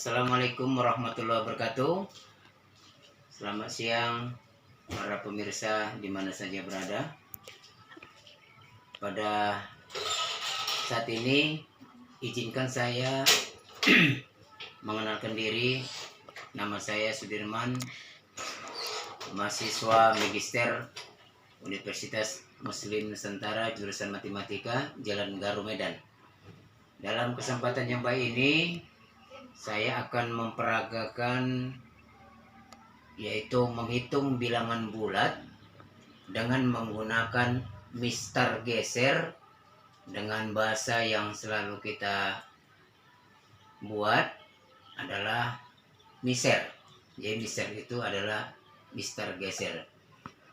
Assalamualaikum warahmatullahi wabarakatuh. Selamat siang para pemirsa di mana saja berada. Pada saat ini izinkan saya mengenalkan diri. Nama saya Sudirman, mahasiswa Magister Universitas Muslim Nusantara jurusan Matematika, Jalan Garu, Medan. Dalam kesempatan yang baik ini saya akan memperagakan yaitu menghitung bilangan bulat dengan menggunakan mister geser dengan bahasa yang selalu kita buat adalah miser. Jadi miser itu adalah mister geser.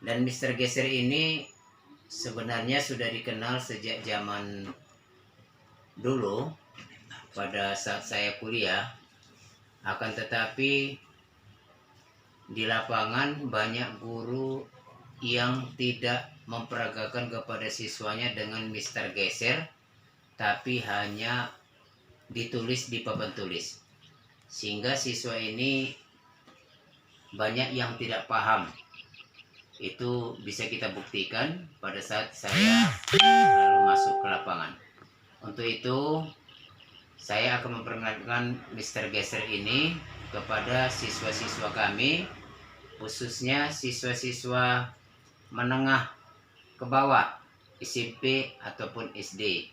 Dan mister geser ini sebenarnya sudah dikenal sejak zaman dulu pada saat saya kuliah. Akan tetapi di lapangan banyak guru yang tidak memperagakan kepada siswanya dengan mister geser, tapi hanya ditulis di papan tulis, sehingga siswa ini banyak yang tidak paham. Itu bisa kita buktikan pada saat saya lalu masuk ke lapangan. Untuk itu saya akan memperkenalkan mister geser ini kepada siswa-siswa kami, khususnya siswa-siswa menengah ke bawah, SMP ataupun SD.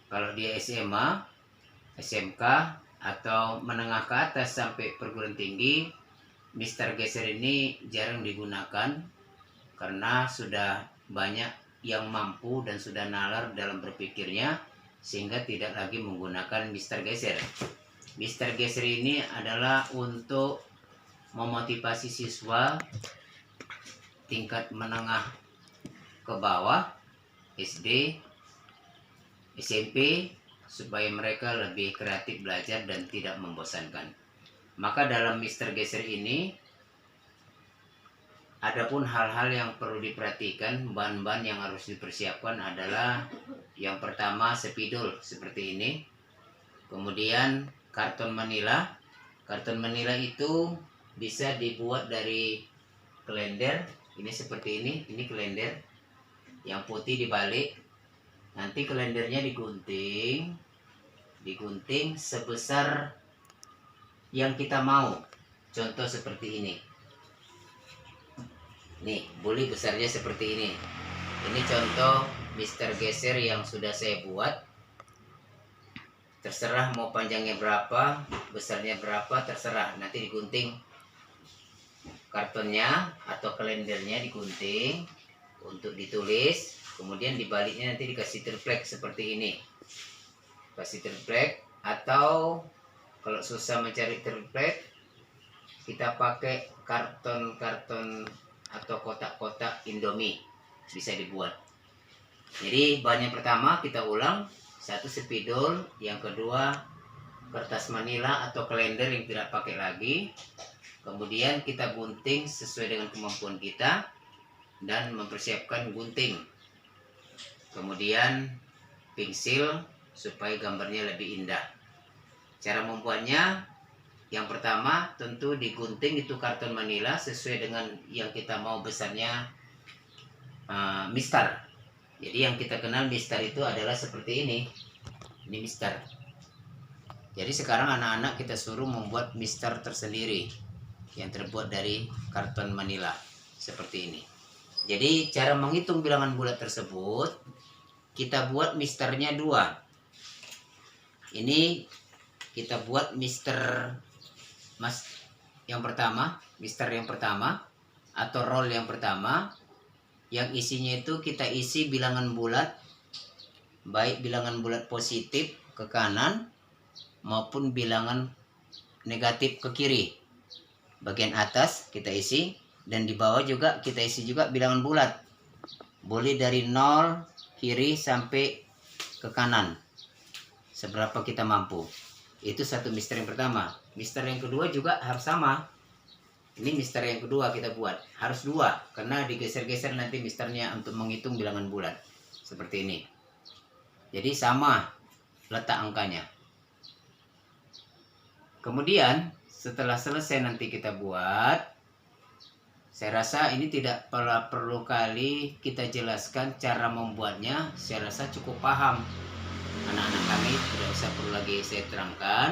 Kalau dia SMA, SMK, atau menengah ke atas sampai perguruan tinggi, mister geser ini jarang digunakan karena sudah banyak yang mampu dan sudah nalar dalam berpikirnya, sehingga tidak lagi menggunakan mister geser. Mister geser ini adalah untuk memotivasi siswa tingkat menengah ke bawah, SD, SMP, supaya mereka lebih kreatif belajar dan tidak membosankan. Maka dalam mister geser ini adapun hal-hal yang perlu diperhatikan, bahan-bahan yang harus dipersiapkan adalah yang pertama spidol seperti ini, kemudian karton manila. Karton manila itu bisa dibuat dari kalender, ini seperti ini kalender yang putih dibalik. Nanti kalendernya digunting sebesar yang kita mau. Contoh seperti ini. Nih, buli besarnya seperti ini. Ini contoh mister geser yang sudah saya buat. Terserah mau panjangnya berapa, besarnya berapa, terserah. Nanti digunting kartonnya atau kalendernya, digunting untuk ditulis. Kemudian dibaliknya nanti dikasih triplek seperti ini. Kasih triplek, atau kalau susah mencari triplek, kita pakai karton-karton atau kotak-kotak Indomie, bisa dibuat. Jadi bahan yang pertama kita ulang, satu spidol, yang kedua kertas manila atau kalender yang tidak pakai lagi. Kemudian kita gunting sesuai dengan kemampuan kita dan mempersiapkan gunting. Kemudian pensil supaya gambarnya lebih indah. Cara membuatnya, yang pertama tentu digunting itu karton manila sesuai dengan yang kita mau besarnya mister. Jadi yang kita kenal mister itu adalah seperti ini. Ini mister. Jadi sekarang anak-anak kita suruh membuat mister tersendiri yang terbuat dari karton manila seperti ini. Jadi cara menghitung bilangan bulat tersebut, kita buat misternya 2. Ini kita buat mister yang pertama, mister yang pertama atau roll yang pertama, yang isinya itu kita isi bilangan bulat, baik bilangan bulat positif ke kanan maupun bilangan negatif ke kiri. Bagian atas kita isi, dan di bawah juga kita isi juga bilangan bulat. Boleh dari 0 kiri sampai ke kanan, seberapa kita mampu. Itu satu mister yang pertama. Mister yang kedua juga harus sama. Ini mister yang kedua kita buat. Harus 2, karena digeser-geser nanti misternya untuk menghitung bilangan bulat. Seperti ini. Jadi sama letak angkanya. Kemudian setelah selesai nanti kita buat, saya rasa ini tidak perlu kali kita jelaskan cara membuatnya. Saya rasa cukup paham anak-anak kami, tidak usah perlu lagi saya terangkan.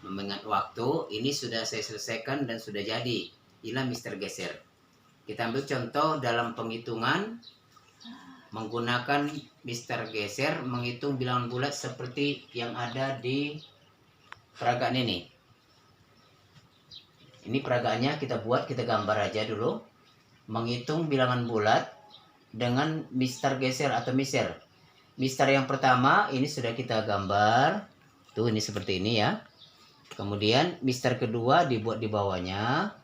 Mengingat waktu, ini sudah saya selesaikan dan sudah jadi. Inilah Mister Geser. Kita ambil contoh dalam penghitungan menggunakan Mister Geser, menghitung bilangan bulat seperti yang ada di peragaan ini. Ini peragaannya kita buat, kita gambar aja dulu. Menghitung bilangan bulat dengan Mister Geser atau Miser. Mister yang pertama ini sudah kita gambar. Tuh, ini seperti ini ya. Kemudian Mister kedua dibuat di bawahnya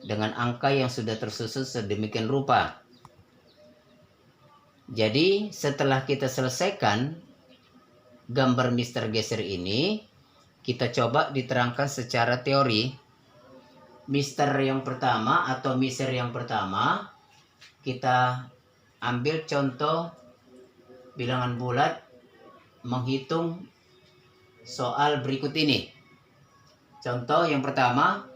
dengan angka yang sudah tersusun sedemikian rupa. Jadi setelah kita selesaikan gambar Mister Geser ini, kita coba diterangkan secara teori. Mister yang pertama atau Miser yang pertama, kita ambil contoh bilangan bulat menghitung soal berikut ini. Contoh yang pertama,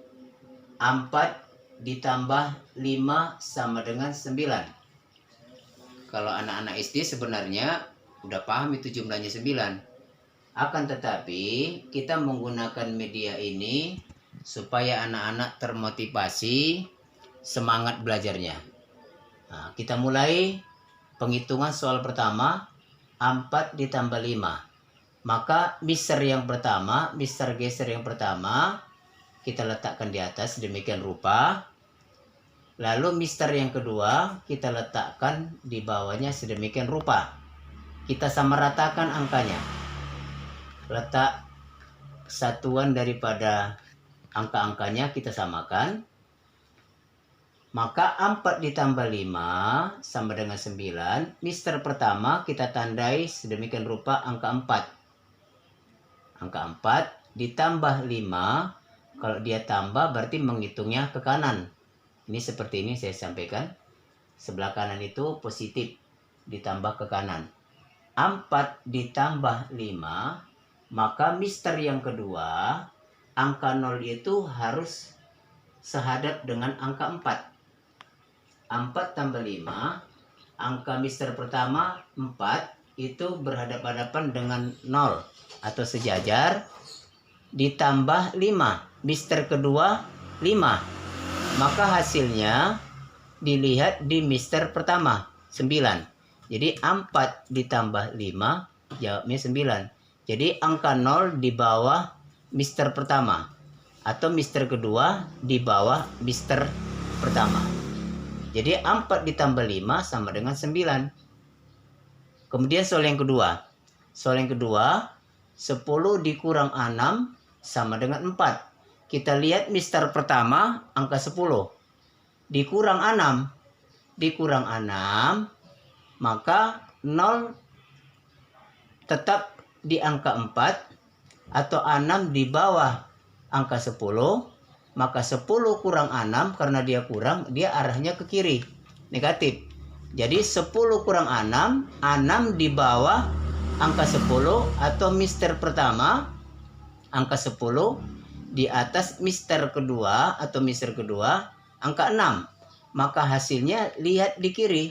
4 ditambah 5 sama dengan 9. Kalau anak-anak SD sebenarnya udah paham itu jumlahnya 9. Akan tetapi kita menggunakan media ini supaya anak-anak termotivasi, semangat belajarnya. Nah, kita mulai penghitungan soal pertama, 4 ditambah 5. Maka Mister yang pertama, Mister Geser yang pertama, kita letakkan di atas demikian rupa. Lalu Mister yang kedua, kita letakkan di bawahnya sedemikian rupa. Kita samaratakan angkanya. Letak satuan daripada angka-angkanya kita samakan. Maka 4 ditambah 5 sama dengan 9. Mister pertama kita tandai sedemikian rupa angka 4. Angka 4 ditambah 5. Kalau dia tambah berarti menghitungnya ke kanan. Ini seperti ini saya sampaikan. Sebelah kanan itu positif, ditambah ke kanan. 4 ditambah 5. Maka Mister yang kedua, angka 0 itu harus sehadap dengan angka 4. 4 tambah 5, angka Mister pertama 4 itu berhadapan-hadapan dengan 0 atau sejajar, ditambah 5. Mister kedua 5. Maka hasilnya dilihat di Mister pertama 9. Jadi 4 ditambah 5 jawabnya 9. Jadi angka 0 di bawah Mister pertama atau Mister kedua di bawah Mister pertama. Jadi 4 ditambah 5 sama dengan 9. Kemudian soal yang kedua. Soal yang kedua, 10 dikurang 6 sama dengan 4. Kita lihat Mister pertama angka 10. Dikurang 6. Dikurang 6, maka 0 tetap di angka 4. Atau 6 di bawah angka 10, maka 10 kurang 6 karena dia kurang, dia arahnya ke kiri, negatif. Jadi 10 kurang 6, 6 di bawah angka 10 atau Mister pertama angka 10 di atas Mister kedua atau Mister kedua angka 6. Maka hasilnya lihat di kiri.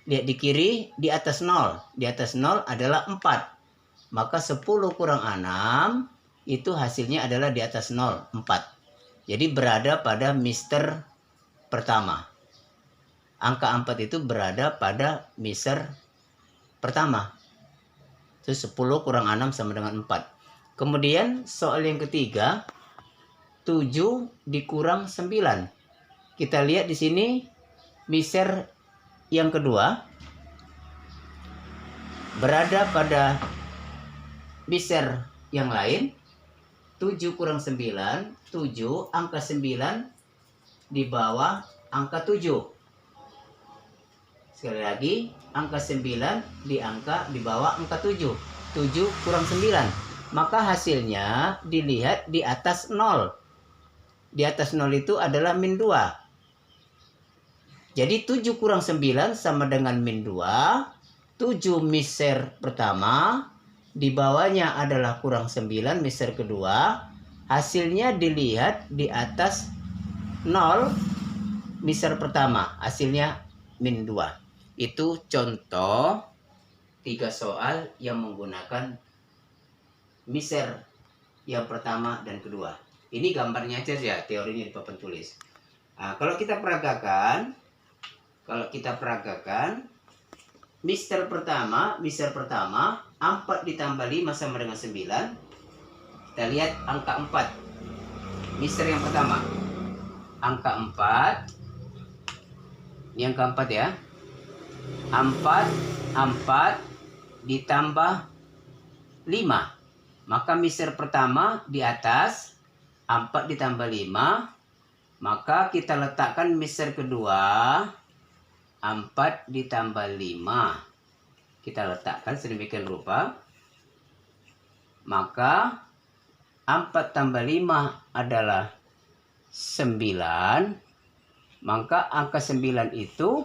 Lihat di kiri di atas 0. Di atas 0 adalah 4. Maka 10 kurang 6 itu hasilnya adalah di atas 0, 4. Jadi berada pada Mister pertama. Angka 4 itu berada pada Mister pertama. Itu 10 kurang 6 sama dengan 4. Kemudian soal yang ketiga, 7 dikurang 9. Kita lihat di sini Mister yang kedua berada pada Mister yang lain. 7 kurang 9, 7, angka 9 di bawah angka 7. Sekali lagi, angka 9 di bawah angka 7. 7 kurang 9. Maka hasilnya dilihat di atas 0. Di atas 0 itu adalah min 2. Jadi 7 kurang 9 sama dengan min 2. 7 Mister pertama. Di bawahnya adalah kurang 9 Mister kedua. hasilnya dilihat di atas 0 miser pertama, hasilnya min 2. Itu contoh 3 soal yang menggunakan miser yang pertama dan kedua. Ini gambarnya aja ya, teorinya di papan tulis. Nah, kalau kita peragakan miser pertama 4 ditambah 5 sama dengan 9. Kita lihat angka 4. Miser yang pertama. Angka 4. Ini angka 4 ya. 4 ditambah 5. Maka miser pertama di atas 4 ditambah 5. Maka kita letakkan miser kedua 4 ditambah 5. Kita letakkan sedemikian rupa. Maka 4 tambah 5 adalah 9. Maka angka 9 itu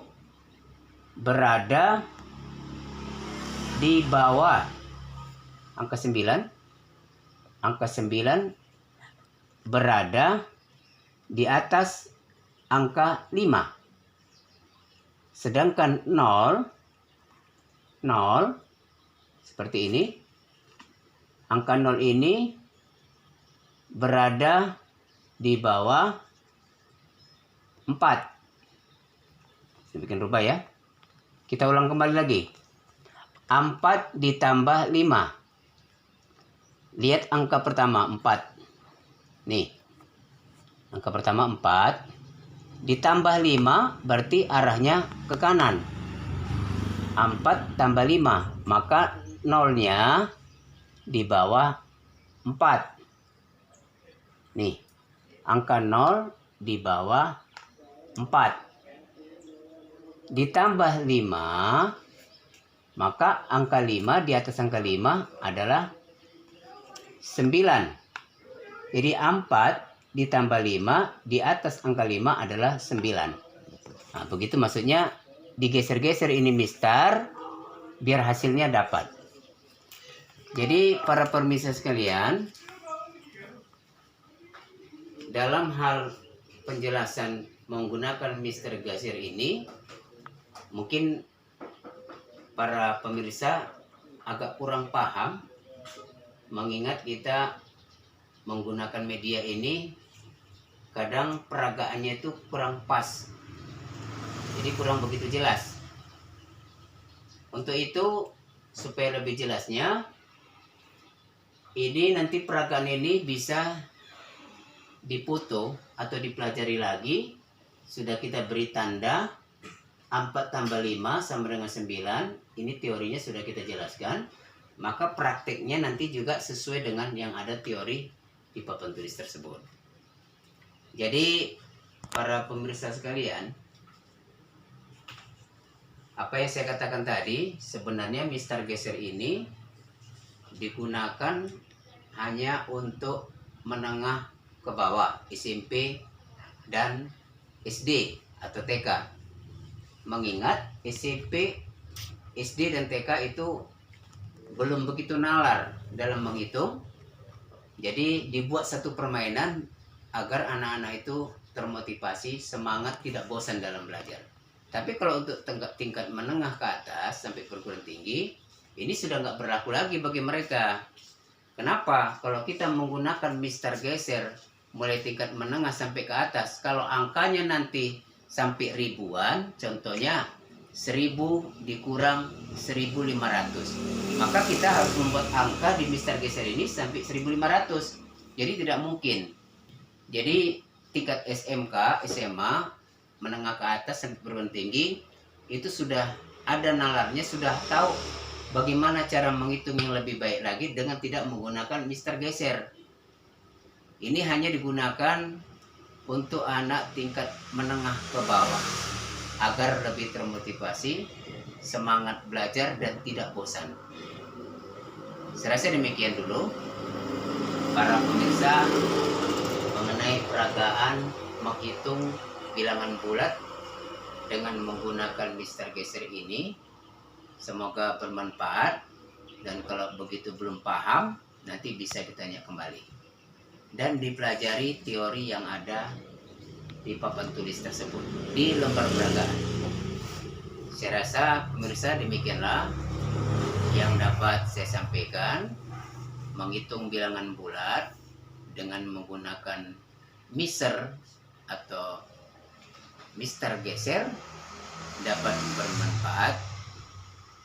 berada di bawah angka 9. Angka 9 berada di atas angka 5. Sedangkan 0 seperti ini. Angka 0 ini berada di bawah 4. Sedemikian rupa ya. Kita ulang kembali lagi. 4 ditambah 5. Lihat angka pertama 4. Nih. Angka pertama 4. Ditambah 5 berarti arahnya ke kanan. 4 tambah 5. Maka nolnya di bawah 4. Nih. Angka 0 di bawah 4. Ditambah 5. Maka angka 5 di atas angka 5 adalah 9. Jadi 4 ditambah 5 di atas angka 5 adalah 9. Nah, begitu maksudnya digeser-geser ini mistar biar hasilnya dapat. Jadi para pemirsa sekalian, dalam hal penjelasan menggunakan mister geser ini mungkin para pemirsa agak kurang paham, mengingat kita menggunakan media ini kadang peragaannya itu kurang pas, jadi kurang begitu jelas. Untuk itu supaya lebih jelasnya, ini nanti peragaan ini bisa difoto atau dipelajari lagi. Sudah kita beri tanda 4 tambah 5 sama dengan 9. Ini teorinya sudah kita jelaskan. Maka prakteknya nanti juga sesuai dengan yang ada teori di papan tulis tersebut. Jadi para pemirsa sekalian, apa yang saya katakan tadi, sebenarnya mister geser ini digunakan hanya untuk menengah ke bawah, SMP dan SD atau TK. Mengingat SMP, SD dan TK itu belum begitu nalar dalam menghitung. Jadi dibuat satu permainan agar anak-anak itu termotivasi, semangat, tidak bosan dalam belajar. Tapi kalau untuk tingkat menengah ke atas sampai perguruan tinggi, ini sudah nggak berlaku lagi bagi mereka. Kenapa? Kalau kita menggunakan mister geser mulai tingkat menengah sampai ke atas, kalau angkanya nanti sampai ribuan, contohnya 1000 dikurang 1500, maka kita harus membuat angka di mister geser ini sampai 1500. Jadi tidak mungkin. Jadi tingkat SMK, SMA, menengah ke atas sampai perguruan tinggi itu sudah ada nalarnya, sudah tahu bagaimana cara menghitung yang lebih baik lagi dengan tidak menggunakan mister geser. Ini hanya digunakan untuk anak tingkat menengah ke bawah agar lebih termotivasi, semangat belajar dan tidak bosan. Saya rasa demikian dulu para pemirsa mengenai peragaan menghitung bilangan bulat dengan menggunakan mister geser ini. Semoga bermanfaat, dan kalau begitu belum paham nanti bisa ditanya kembali. dan dipelajari teori yang ada di papan tulis tersebut di lembar peragaan. Saya rasa pemirsa demikianlah yang dapat saya sampaikan. Menghitung bilangan bulat dengan menggunakan miser atau mister geser dapat bermanfaat,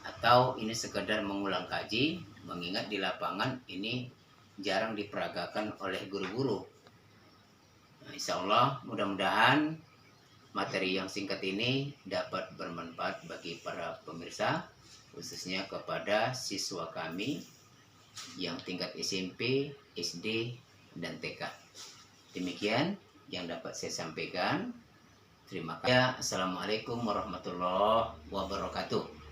atau ini sekedar mengulang kaji, mengingat di lapangan ini jarang diperagakan oleh guru-guru. Insya Allah mudah-mudahan materi yang singkat ini dapat bermanfaat bagi para pemirsa, khususnya kepada siswa kami yang tingkat SMP, SD, dan TK. Demikian yang dapat saya sampaikan. Terima kasih. Assalamualaikum warahmatullahi wabarakatuh.